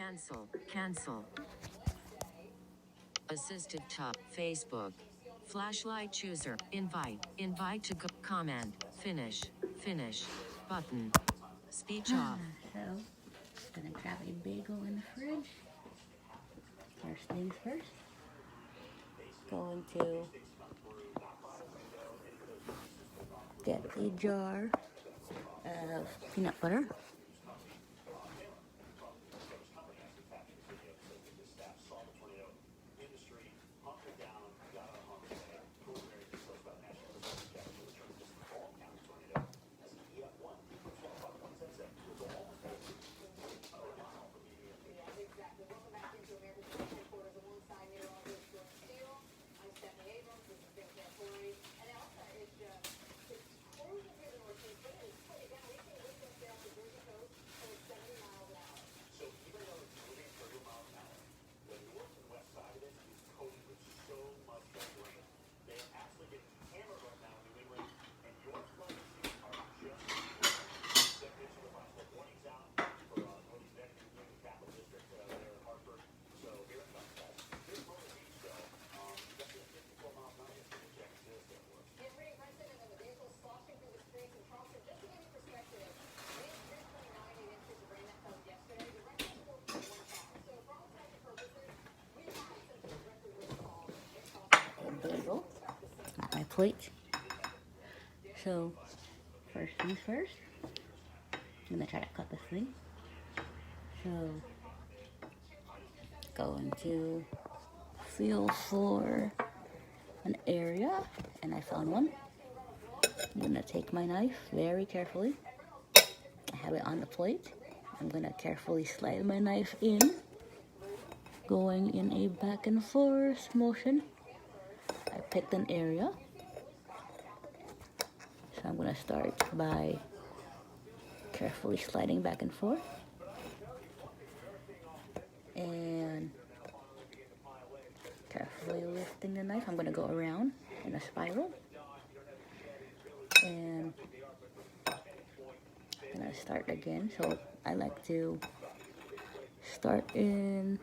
Cancel. Assisted top. Facebook. Flashlight chooser. Invite to go. Comment. Finish. Button. Speech off. So, gonna grab a bagel in the fridge. First things first. Going to get a jar of peanut butter. Bagel on my plate. So, first things first, I'm gonna try to cut this thing. So, going to feel for an area, and I found one. I'm gonna take my knife very carefully. I have it on the plate. I'm gonna carefully slide my knife in, going in a back and forth motion. I picked an area. So I'm gonna start by carefully sliding back and forth. And carefully lifting the knife. I'm gonna go around in a spiral. And then I start again. So I like to start in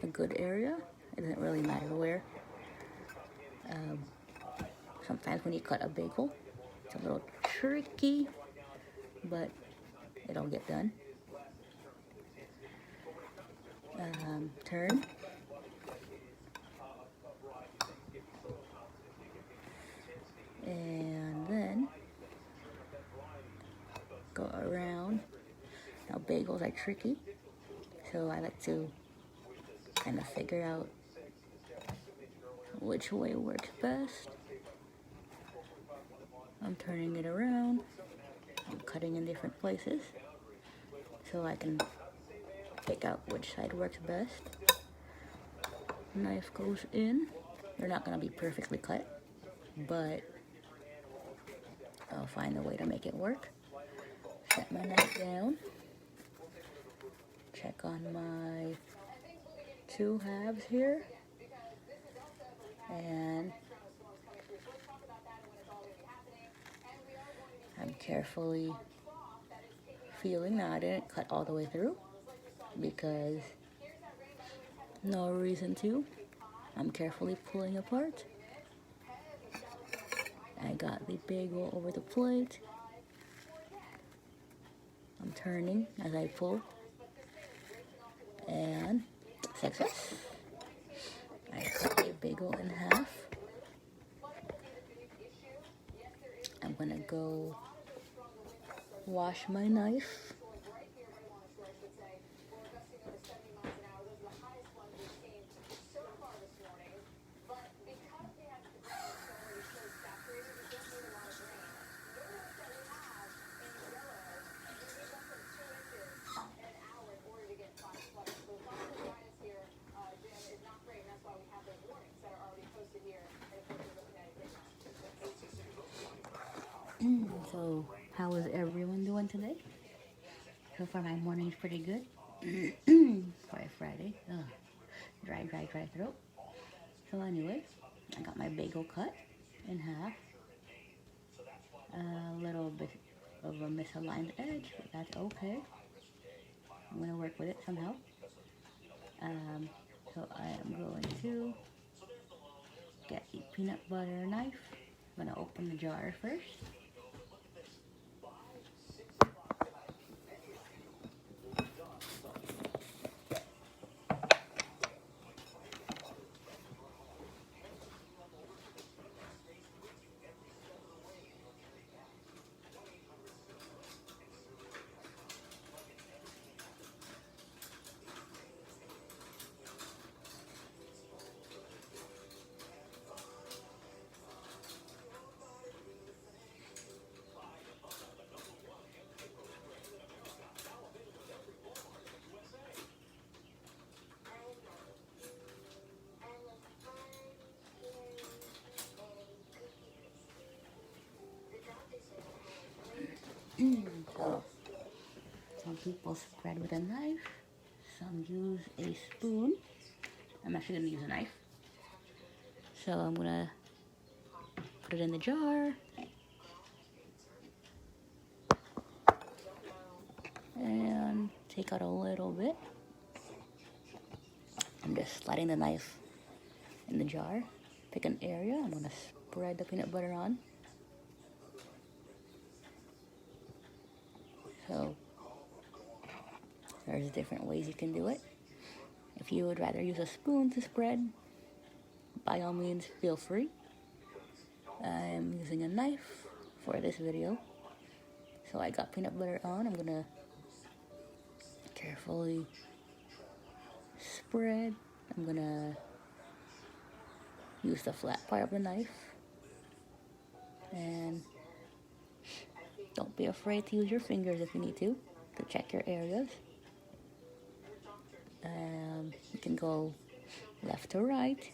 a good area. It doesn't really matter where. Sometimes when you cut a bagel, it's a little tricky, but it'll get done. Turn. And then go around. Now bagels are tricky, so I like to kind of figure out which way works best. I'm turning it around. I'm cutting in different places so I can pick out which side works best. Knife goes in. They're not going to be perfectly cut, but I'll find a way to make it work. Set my knife down. Check on my 2 halves here. And I'm carefully feeling. Now I didn't cut all the way through because no reason to. I'm carefully pulling apart. I got the bagel over the plate. I'm turning as I pull. And success. I cut a bagel in half. I'm gonna go wash my knife. So, how is everyone doing today? So far, my morning's pretty good. For a Friday. Ugh. Dry throat. So anyway, I got my bagel cut in half. A little bit of a misaligned edge, but that's okay. I'm gonna work with it somehow. So I am going to get a peanut butter knife. I'm going to open the jar first. So, some people spread with a knife, some use a spoon. I'm actually going to use a knife. So I'm going to put it in the jar. And take out a little bit. I'm just sliding the knife in the jar. Pick an area. I'm going to spread the peanut butter on. So there's different ways you can do it. If you would rather use a spoon to spread, by all means, feel free. I'm using a knife for this video. So I got peanut butter on. I'm going to carefully spread. I'm going to use the flat part of the knife. And don't be afraid to use your fingers if you need to check your areas. You can go left to right,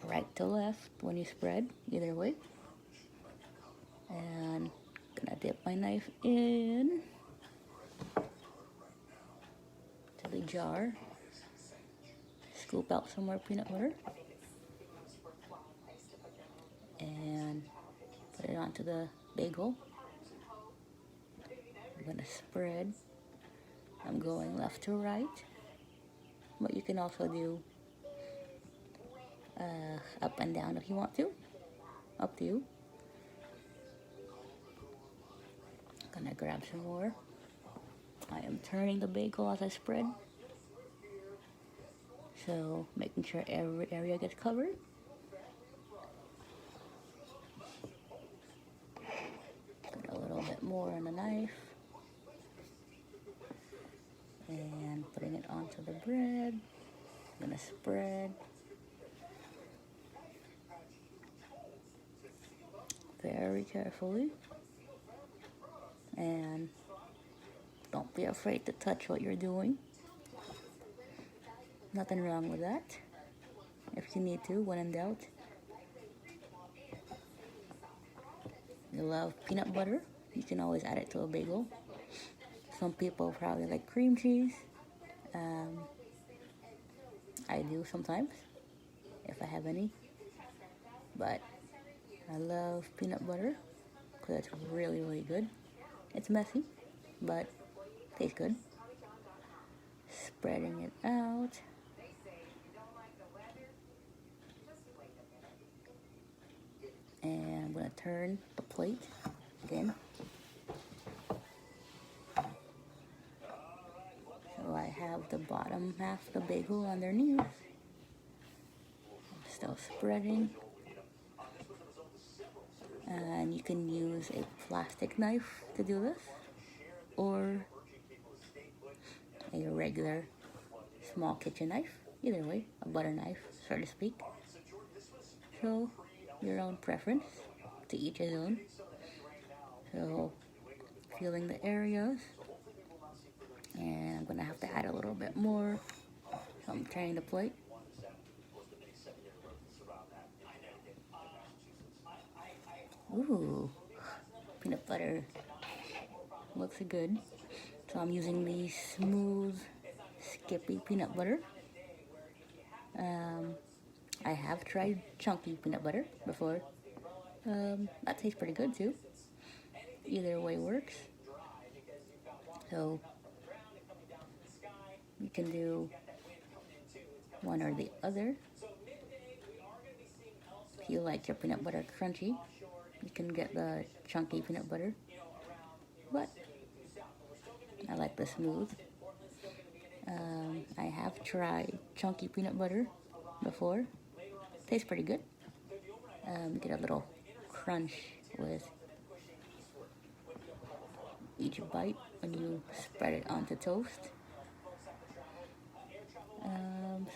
right to left when you spread, either way. And I'm gonna dip my knife in to the jar, scoop out some more peanut butter, and put it onto the bagel. I'm gonna spread. I'm going left to right, but you can also do up and down if you want to. Up to you. Gonna grab some more. I am turning the bagel as I spread, so making sure every area gets covered. Put a little bit more on the knife and putting it onto the bread. I'm gonna spread. Very carefully. And don't be afraid to touch what you're doing. Nothing wrong with that. If you need to, when in doubt. You love peanut butter, you can always add it to a bagel. Some people probably like cream cheese. I do sometimes, if I have any. But I love peanut butter because it's really, really good. It's messy, but tastes good. Spreading it out. And I'm going to turn the plate again. So I have the bottom half of the bagel underneath. I'm still spreading. And you can use a plastic knife to do this, or a regular small kitchen knife. Either way, a butter knife, so to speak. So, your own preference, to each his own. So, feeling the areas. And I'm going to have to add a little bit more. So I'm turning the plate. Ooh, peanut butter looks good. So I'm using the smooth, skippy peanut butter. I have tried chunky peanut butter before. That tastes pretty good too. Either way works. So You can do one or the other. If you like your peanut butter crunchy, you can get the chunky peanut butter. But I like the smooth. I have tried chunky peanut butter before. Tastes pretty good. Get a little crunch with each bite when you spread it onto toast.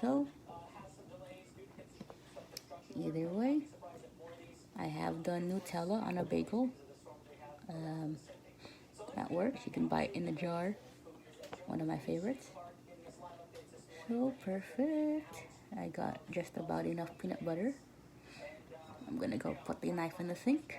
So either way, I have done Nutella on a bagel. That works. You can buy it in a jar. One of my favorites. So perfect. I got just about enough peanut butter. I'm gonna go put the knife in the sink.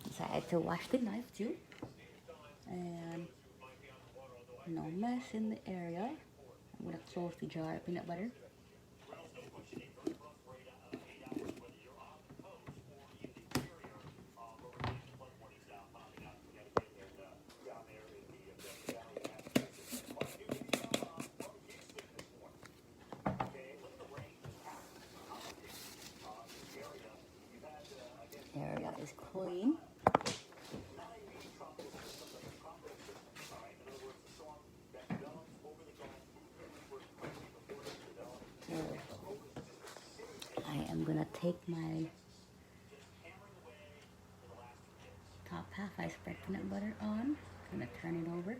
Decided to wash the knife too. And no mess in the area. I'm gonna close the jar of peanut butter. Area is clean. So I am gonna take my top half I spread peanut butter on. Gonna turn it over.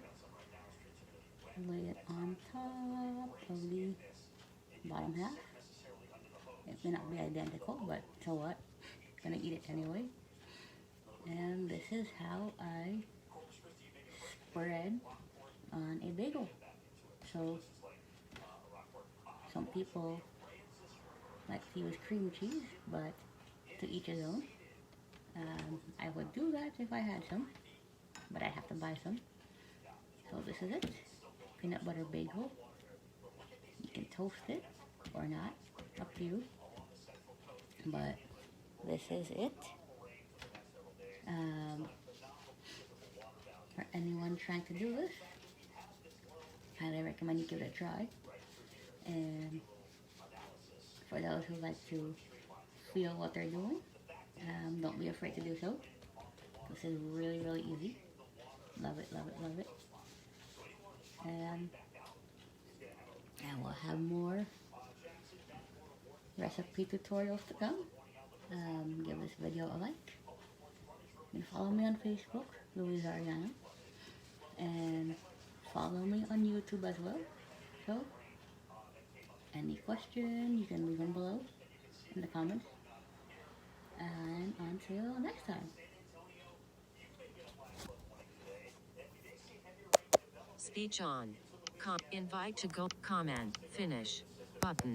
Lay it on top of the bottom half. It may not be identical, but so what? Gonna eat it anyway. And this is how I spread on a bagel. So some people like to use cream cheese, but to each his own. I would do that if I had some, but I have to buy some. So this is it. Peanut butter bagel. You can toast it or not, up to you. But this is it. For anyone trying to do this, highly recommend you give it a try. And for those who like to feel what they're doing, don't be afraid to do so. This is really, really easy. Love it, love it, love it. And I will have more recipe tutorials to come. Give this video a like. You can follow me on Facebook, Louise Arellano, and follow me on YouTube as well. So, any question, you can leave them below in the comments. And until next time. Speech on. Invite to go. Comment. Finish. Button.